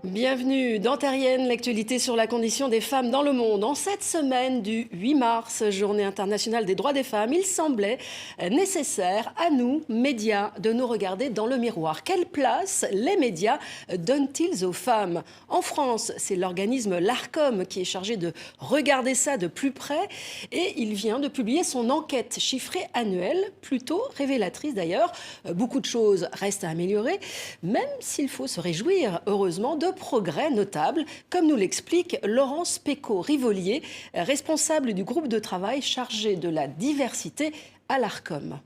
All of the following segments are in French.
Bienvenue dans Terrienne, l'actualité sur la condition des femmes dans le monde. En cette semaine du 8 mars, journée internationale des droits des femmes, il semblait nécessaire à nous, médias, de nous regarder dans le miroir. Quelle place les médias donnent-ils aux femmes? En France, c'est l'organisme l'Arcom qui est chargé de regarder ça de plus près et il vient de publier son enquête chiffrée annuelle, plutôt révélatrice d'ailleurs. Beaucoup de choses restent à améliorer, même s'il faut se réjouir, heureusement, de progrès notables, comme nous l'explique Laurence Pécaud-Rivolier, responsable du groupe de travail chargé de la diversité à l'Arcom.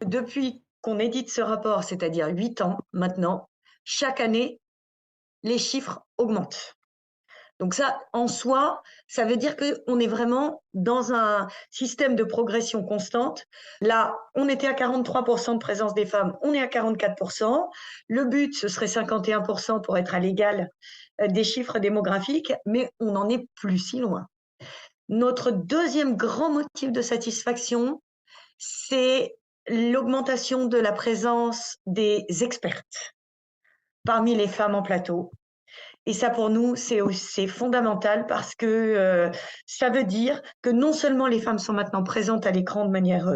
Depuis qu'on édite ce rapport, c'est-à-dire 8 ans maintenant, chaque année, les chiffres augmentent. Donc ça, en soi, ça veut dire qu'on est vraiment dans un système de progression constante. Là, on était à 43% de présence des femmes, on est à 44%. Le but, ce serait 51% pour être à l'égal des chiffres démographiques, mais on n'en est plus si loin. Notre deuxième grand motif de satisfaction, c'est l'augmentation de la présence des expertes parmi les femmes en plateau. Et ça, pour nous, c'est fondamental parce que ça veut dire que non seulement les femmes sont maintenant présentes à l'écran de manière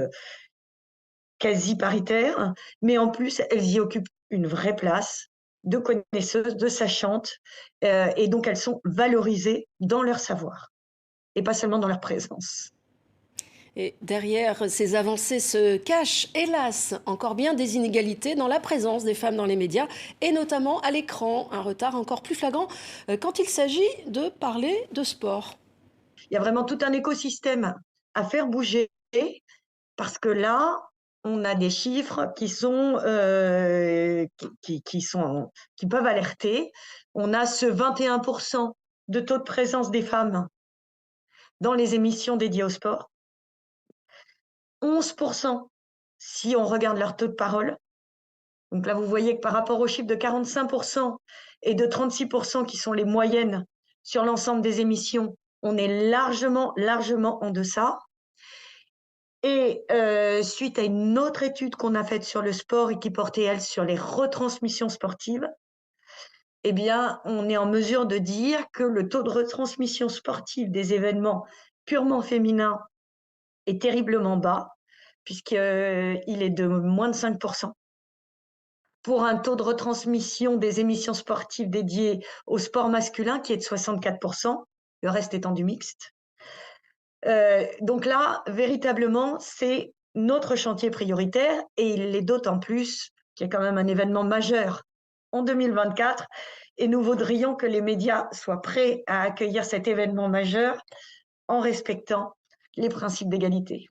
quasi paritaire, mais en plus, elles y occupent une vraie place de connaisseuses, de sachantes, et donc elles sont valorisées dans leur savoir et pas seulement dans leur présence. Et derrière ces avancées se cachent, hélas, encore bien des inégalités dans la présence des femmes dans les médias, et notamment à l'écran, un retard encore plus flagrant quand il s'agit de parler de sport. Il y a vraiment tout un écosystème à faire bouger, parce que là, on a des chiffres qui peuvent alerter. On a ce 21% de taux de présence des femmes dans les émissions dédiées au sport. 11% si on regarde leur taux de parole. Donc là, vous voyez que par rapport aux chiffres de 45% et de 36% qui sont les moyennes sur l'ensemble des émissions, on est largement en deçà. Et suite à une autre étude qu'on a faite sur le sport et qui portait, elle, sur les retransmissions sportives, eh bien, on est en mesure de dire que le taux de retransmission sportive des événements purement féminins est terriblement bas, puisqu'il est de moins de 5%, pour un taux de retransmission des émissions sportives dédiées au sport masculin qui est de 64%, le reste étant du mixte. Donc là, véritablement, c'est notre chantier prioritaire et il l'est d'autant plus qu'il y a quand même un événement majeur en 2024 et nous voudrions que les médias soient prêts à accueillir cet événement majeur en respectant les principes d'égalité.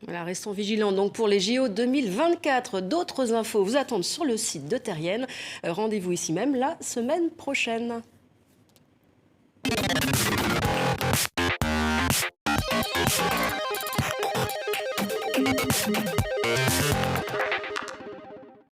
Voilà, restons vigilants donc pour les JO 2024. D'autres infos vous attendent sur le site de Terrienne. Rendez-vous ici même la semaine prochaine.